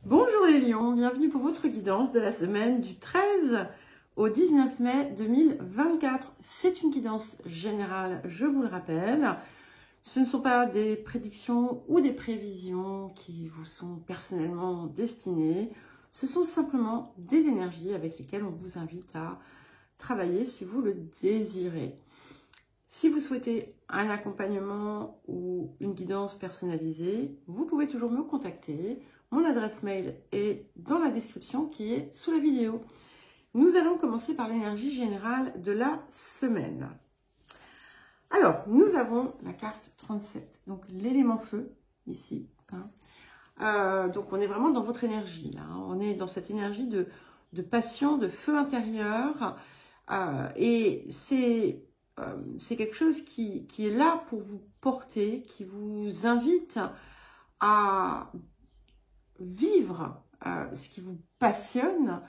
Bonjour les lions, bienvenue pour votre guidance de la semaine du 13 au 19 mai 2024. C'est une guidance générale, je vous le rappelle. Ce ne sont pas des prédictions ou des prévisions qui vous sont personnellement destinées. Ce sont simplement des énergies avec lesquelles on vous invite à travailler si vous le désirez. Si vous souhaitez un accompagnement ou une guidance personnalisée, vous pouvez toujours me contacter. Mon adresse mail est dans la description qui est sous la vidéo. Nous allons commencer par l'énergie générale de la semaine. Alors, nous avons la carte 37, donc l'élément feu, ici. Donc, on est vraiment dans votre énergie, là. On est dans cette énergie de passion, de feu intérieur. Et c'est quelque chose qui est là pour vous porter, qui vous invite à vivre ce qui vous passionne,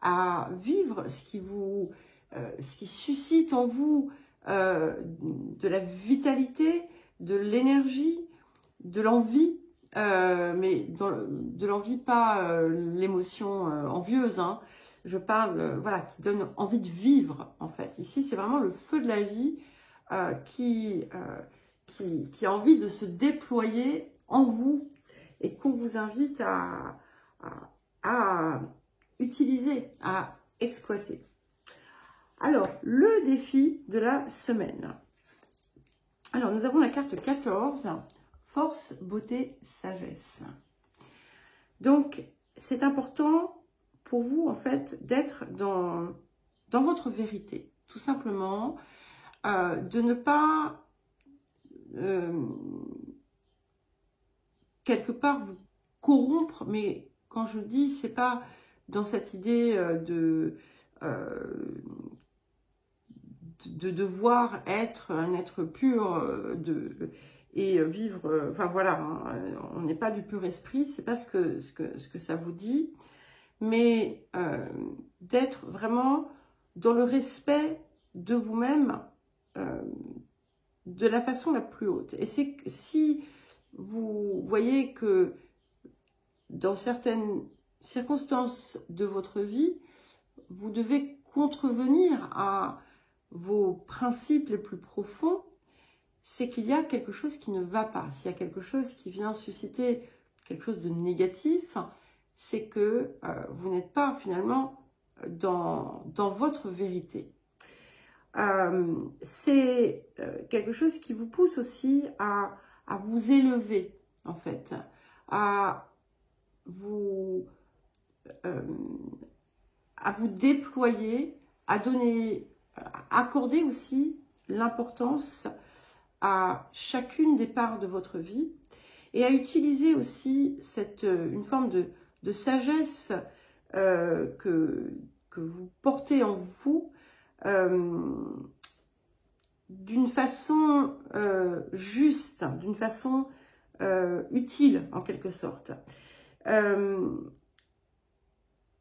à vivre ce qui suscite en vous de la vitalité, de l'énergie, de l'envie, mais de l'envie, pas l'émotion envieuse, hein. Je parle, voilà, qui donne envie de vivre, en fait. Ici, c'est vraiment le feu de la vie qui a envie de se déployer en vous et qu'on vous invite à utiliser, à exploiter. Alors, le défi de la semaine. Alors, nous avons la carte 14, force, beauté, sagesse. Donc, c'est important pour vous, en fait, d'être dans votre vérité, tout simplement, de ne pas quelque part vous corrompre, mais quand je dis, c'est pas dans cette idée de devoir être un être pur et vivre, enfin voilà, hein, on n'est pas du pur esprit, c'est pas ce que ça vous dit, mais d'être vraiment dans le respect de vous-même de la façon la plus haute. Et c'est si vous voyez que dans certaines circonstances de votre vie, vous devez contrevenir à vos principes les plus profonds, c'est qu'il y a quelque chose qui ne va pas. S'il y a quelque chose qui vient susciter quelque chose de négatif, c'est que vous n'êtes pas finalement dans votre vérité. C'est quelque chose qui vous pousse aussi à vous élever, en fait, à vous déployer, à accorder aussi l'importance à chacune des parts de votre vie et à utiliser aussi une forme de sagesse que vous portez en vous d'une façon juste, d'une façon utile en quelque sorte.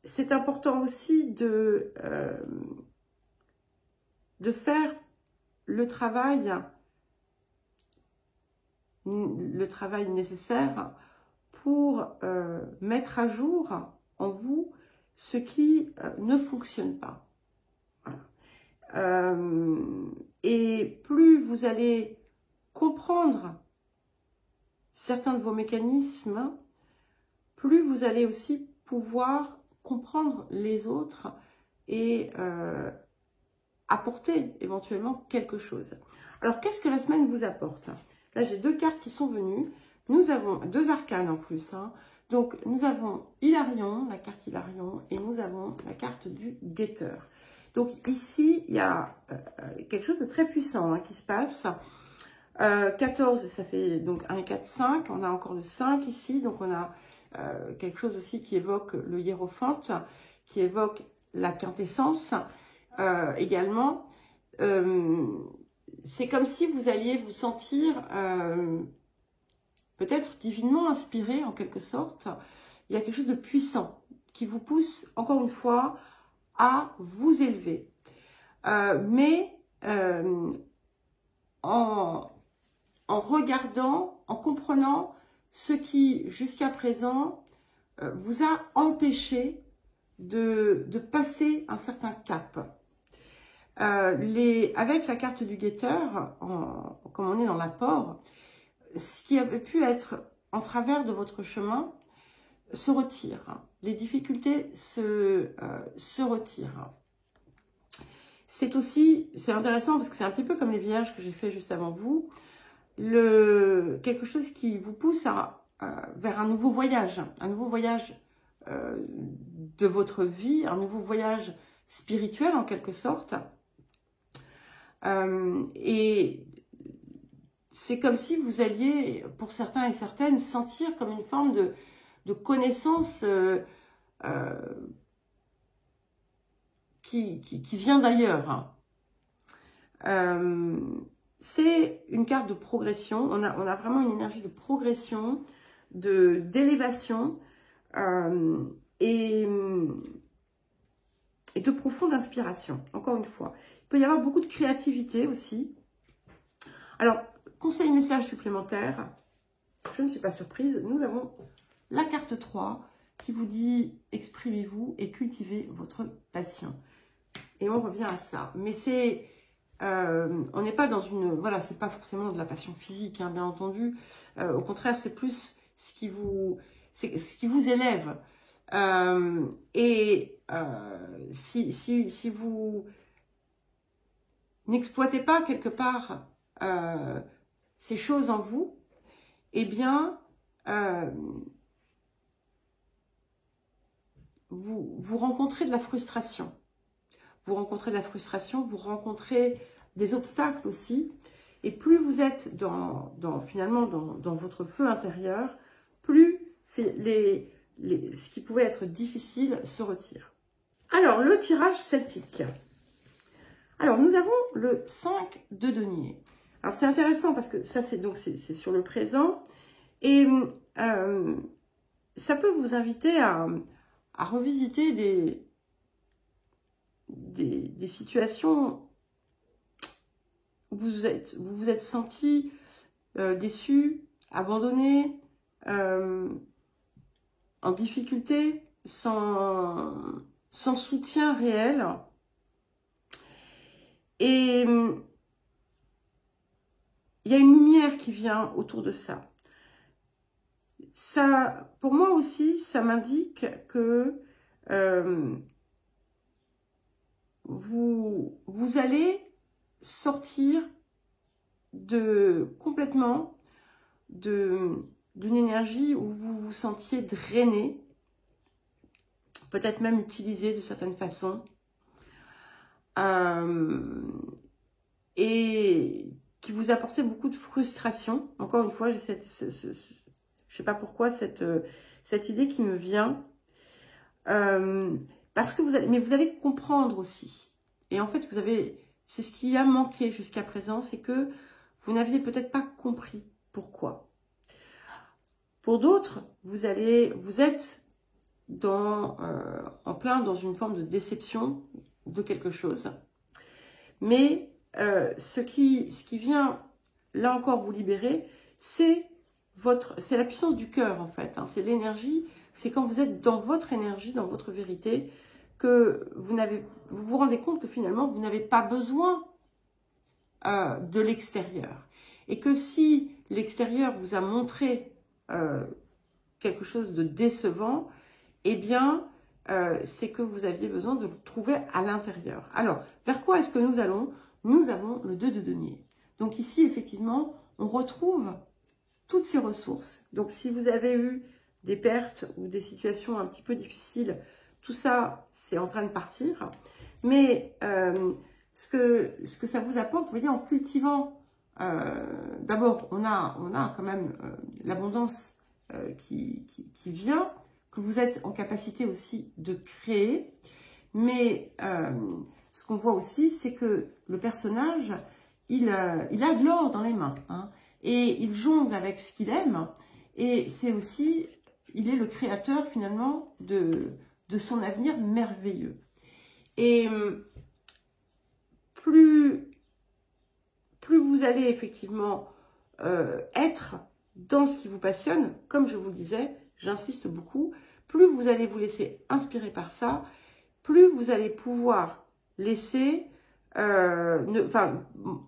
C'est important aussi de faire le travail nécessaire pour mettre à jour en vous ce qui ne fonctionne pas. Voilà. Et plus vous allez comprendre certains de vos mécanismes, plus vous allez aussi pouvoir comprendre les autres et apporter éventuellement quelque chose. Alors, qu'est-ce que la semaine vous apporte? Là, j'ai deux cartes qui sont venues. Nous avons deux arcanes en plus, hein. Donc, nous avons Hilarion, la carte Hilarion, et nous avons la carte du guetteur. Donc, ici, il y a quelque chose de très puissant hein, qui se passe. 14, ça fait donc 1, 4, 5. On a encore le 5 ici. Donc, on a quelque chose aussi qui évoque le hiérophante, qui évoque la quintessence également. C'est comme si vous alliez vous sentir peut-être divinement inspiré en quelque sorte. Il y a quelque chose de puissant qui vous pousse encore une fois à vous élever. Mais en regardant, en comprenant ce qui jusqu'à présent vous a empêché de passer un certain cap. Avec la carte du guetteur, comme on est dans l'apport, ce qui avait pu être en travers de votre chemin se retire. Les difficultés se retirent. C'est intéressant parce que c'est un petit peu comme les vierges que j'ai fait juste avant vous, quelque chose qui vous pousse vers un nouveau voyage de votre vie, un nouveau voyage spirituel en quelque sorte. Et c'est comme si vous alliez, pour certains et certaines, sentir comme une forme de connaissance qui vient d'ailleurs. C'est une carte de progression. On a vraiment une énergie de progression, d'élévation et de profonde inspiration. Encore une fois, il peut y avoir beaucoup de créativité aussi. Alors, conseil message supplémentaire, je ne suis pas surprise, nous avons la carte 3 qui vous dit exprimez-vous et cultivez votre passion. Et on revient à ça. Mais c'est, on n'est pas dans une, voilà, c'est pas forcément de la passion physique, hein, bien entendu. Au contraire, c'est plus ce qui vous élève. Si vous n'exploitez pas quelque part ces choses en vous, eh bien, vous rencontrez de la frustration. Vous rencontrez de la frustration, vous rencontrez des obstacles aussi. Et plus vous êtes finalement dans votre feu intérieur, plus ce qui pouvait être difficile se retire. Alors, le tirage celtique. Alors, nous avons le 5 de denier. Alors, c'est intéressant parce que ça, c'est sur le présent. Et ça peut vous inviter à revisiter des situations où vous vous êtes senti déçu, abandonné, en difficulté, sans soutien réel. Et il y a une lumière qui vient autour de ça. Ça, pour moi aussi, ça m'indique que vous allez sortir complètement d'une énergie où vous vous sentiez drainé, peut-être même utilisé de certaines façons, et qui vous apportait beaucoup de frustration. Encore une fois, j'ai je ne sais pas pourquoi cette idée qui me vient. Parce que vous allez comprendre aussi. Et en fait, c'est ce qui a manqué jusqu'à présent, c'est que vous n'aviez peut-être pas compris pourquoi. Pour d'autres, vous êtes en plein dans une forme de déception de quelque chose. Mais ce qui vient, là encore, vous libérer, c'est la puissance du cœur, en fait. Hein. C'est l'énergie, c'est quand vous êtes dans votre énergie, dans votre vérité, que vous vous rendez compte que finalement, vous n'avez pas besoin de l'extérieur. Et que si l'extérieur vous a montré quelque chose de décevant, eh bien, c'est que vous aviez besoin de le trouver à l'intérieur. Alors, vers quoi est-ce que nous allons? Nous avons le 2 de denier. Donc ici, effectivement, on retrouve toutes ces ressources. Donc, si vous avez eu des pertes ou des situations un petit peu difficiles, tout ça, c'est en train de partir. Mais ce que ça vous apporte, vous voyez, en cultivant, d'abord, on a quand même l'abondance qui vient, que vous êtes en capacité aussi de créer. Mais ce qu'on voit aussi, c'est que le personnage, il a de l'or dans les mains. Hein, et il jongle avec ce qu'il aime. Et c'est aussi, il est le créateur finalement de son avenir merveilleux. Et plus vous allez effectivement être dans ce qui vous passionne, comme je vous le disais, j'insiste beaucoup, plus vous allez vous laisser inspirer par ça, plus vous allez pouvoir laisser,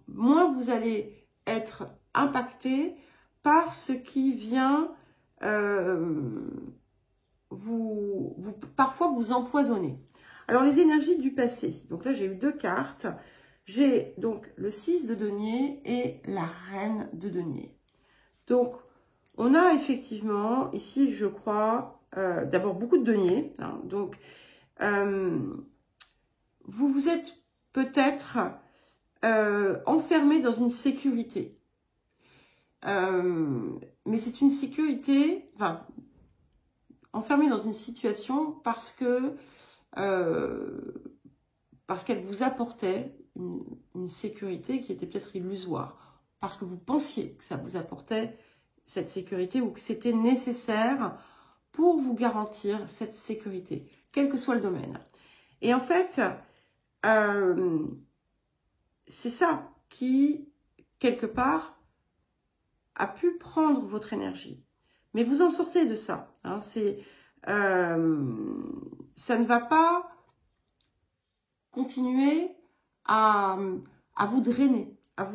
moins vous allez être impacté par ce qui vient parfois vous empoisonner. Alors les énergies du passé, donc là j'ai eu 2 cartes, j'ai donc le 6 de denier et la reine de denier. Donc on a effectivement ici je crois d'abord beaucoup de deniers, hein, donc vous vous êtes peut-être enfermé dans une sécurité. Mais c'est une sécurité, enfin, enfermé dans une situation parce qu'elle vous apportait une sécurité qui était peut-être illusoire, parce que vous pensiez que ça vous apportait cette sécurité ou que c'était nécessaire pour vous garantir cette sécurité, quel que soit le domaine. Et en fait, c'est ça qui, quelque part, a pu prendre votre énergie. Mais vous en sortez de ça. Hein, ça ne va pas continuer à vous drainer, à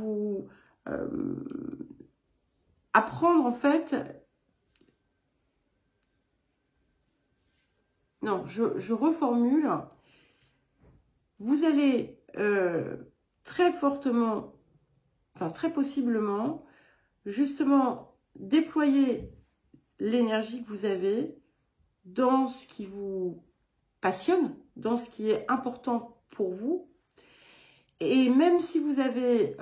prendre en fait... Non, je reformule. Vous allez très fortement, enfin très possiblement, justement déployer l'énergie que vous avez dans ce qui vous passionne, dans ce qui est important pour vous. Et même si vous avez,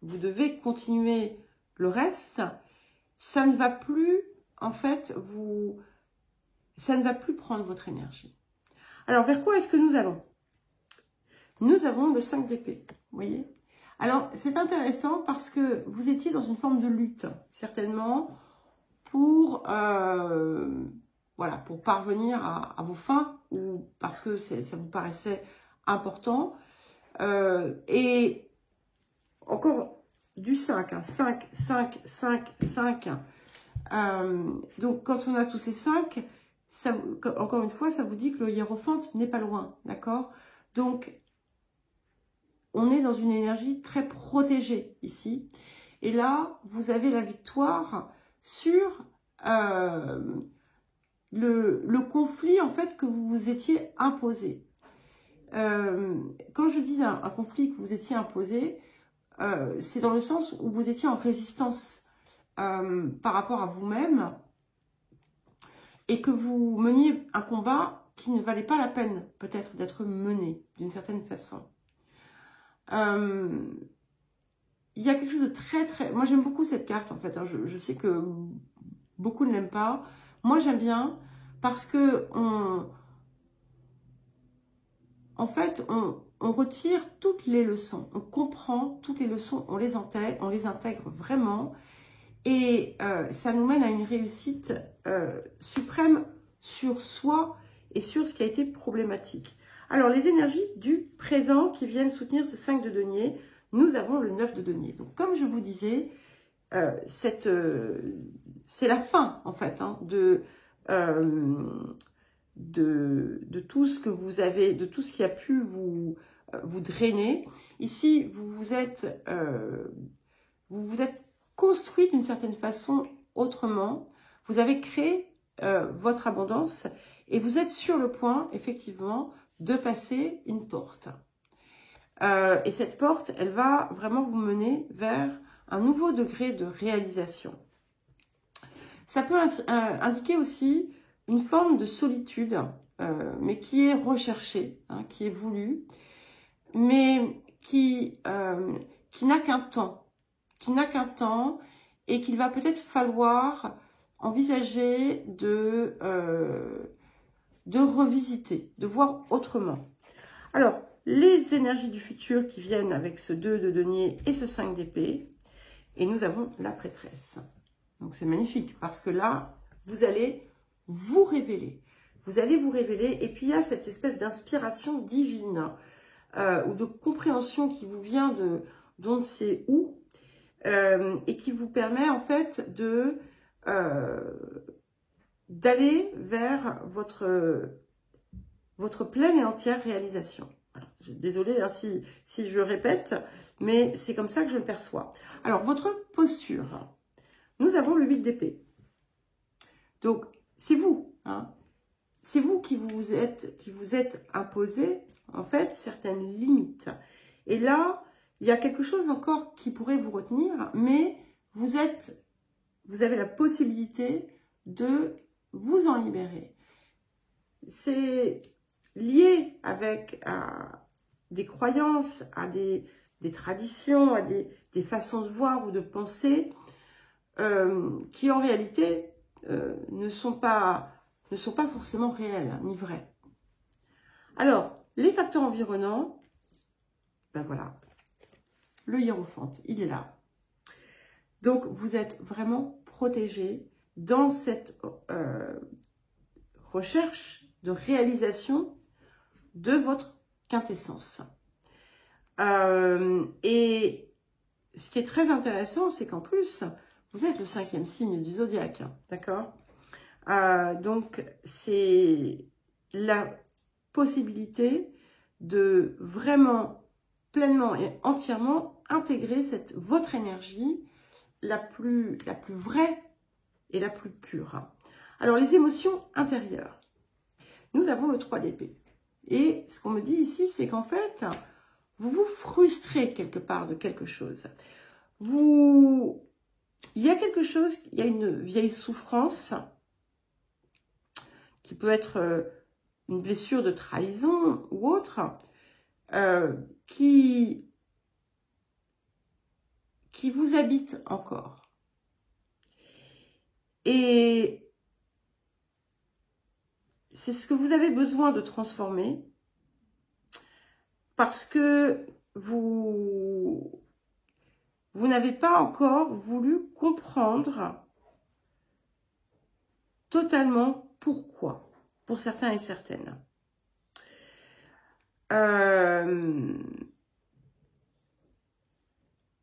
vous devez continuer le reste, ça ne va plus, en fait, ça ne va plus prendre votre énergie. Alors, vers quoi est-ce que nous allons? Nous avons le 5 d'épée, vous voyez? Alors, c'est intéressant parce que vous étiez dans une forme de lutte, certainement, pour parvenir à vos fins, ou parce que ça vous paraissait important. Et encore du 5, hein, 5, 5, 5, 5. Donc, quand on a tous ces 5, ça, encore une fois, ça vous dit que le hiérophante n'est pas loin, d'accord? Donc, on est dans une énergie très protégée ici. Et là, vous avez la victoire sur le conflit, en fait, que vous vous étiez imposé. Quand je dis un conflit que vous étiez imposé, c'est dans le sens où vous étiez en résistance par rapport à vous-même et que vous meniez un combat qui ne valait pas la peine peut-être d'être mené d'une certaine façon. Il y a quelque chose de très... Moi, j'aime beaucoup cette carte, en fait. Hein. Je sais que beaucoup ne l'aiment pas. Moi, j'aime bien parce que en fait, on retire toutes les leçons. On comprend toutes les leçons, on les intègre vraiment. Et ça nous mène à une réussite suprême sur soi et sur ce qui a été problématique. Alors, les énergies du présent qui viennent soutenir ce 5 de denier, nous avons le 9 de denier. Donc, comme je vous disais, c'est la fin, en fait, hein, de tout ce que vous avez, de tout ce qui a pu vous drainer. Ici, vous vous êtes construit d'une certaine façon autrement. Vous avez créé votre abondance et vous êtes sur le point, effectivement, de passer une porte. Et cette porte, elle va vraiment vous mener vers un nouveau degré de réalisation. Ça peut indiquer aussi une forme de solitude, mais qui est recherchée, hein, qui est voulue, mais qui n'a qu'un temps, et qu'il va peut-être falloir envisager de revisiter, de voir autrement. Alors, les énergies du futur qui viennent avec ce 2 de denier et ce 5 d'épée, et nous avons la prêtresse. Donc c'est magnifique parce que là, vous allez vous révéler. Vous allez vous révéler et puis il y a cette espèce d'inspiration divine ou de compréhension qui vous vient d'on ne sait où et qui vous permet en fait d'aller vers votre pleine et entière réalisation. Désolée hein, si je répète, mais c'est comme ça que je le perçois. Alors, votre posture. Nous avons le 8 d'épée. Donc, c'est vous. Hein, c'est vous qui vous êtes imposé, en fait, certaines limites. Et là, il y a quelque chose encore qui pourrait vous retenir, mais vous avez la possibilité de vous en libérer. C'est lié avec des croyances, à des traditions, à des façons de voir ou de penser qui en réalité ne sont pas forcément réelles ni vraies. Alors, les facteurs environnants, ben voilà, le hiérophante, il est là. Donc, vous êtes vraiment protégé dans cette recherche de réalisation de votre quintessence. Et ce qui est très intéressant, c'est qu'en plus, vous êtes le 5e signe du zodiaque, d'accord? Donc, c'est la possibilité de vraiment, pleinement et entièrement intégrer votre énergie la plus vraie et la plus pure. Alors, les émotions intérieures. Nous avons le 3 d'épée. Et ce qu'on me dit ici, c'est qu'en fait, vous vous frustrez quelque part de quelque chose. Il y a quelque chose, il y a une vieille souffrance qui peut être une blessure de trahison ou autre, qui vous habite encore. Et c'est ce que vous avez besoin de transformer parce que vous n'avez pas encore voulu comprendre totalement pourquoi, pour certains et certaines.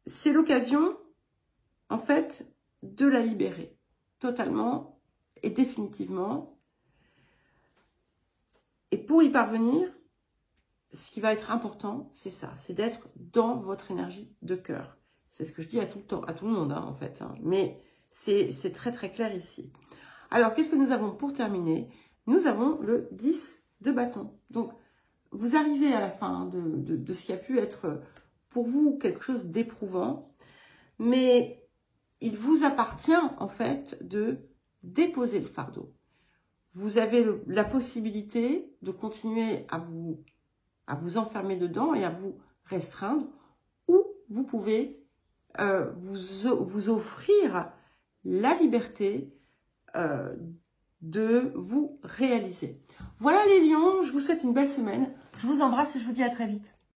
C'est l'occasion, en fait, de la libérer totalement et définitivement. Et pour y parvenir, ce qui va être important, c'est ça, c'est d'être dans votre énergie de cœur. C'est ce que je dis à tout le monde, hein, en fait. Hein. Mais c'est très très clair ici. Alors, qu'est-ce que nous avons pour terminer? Nous avons le 10 de bâton. Donc, vous arrivez à la fin de ce qui a pu être pour vous quelque chose d'éprouvant, mais il vous appartient en fait de déposer le fardeau. Vous avez la possibilité de continuer à vous enfermer dedans et à vous restreindre, ou vous pouvez vous offrir la liberté de vous réaliser. Voilà les lions, je vous souhaite une belle semaine. Je vous embrasse et je vous dis à très vite.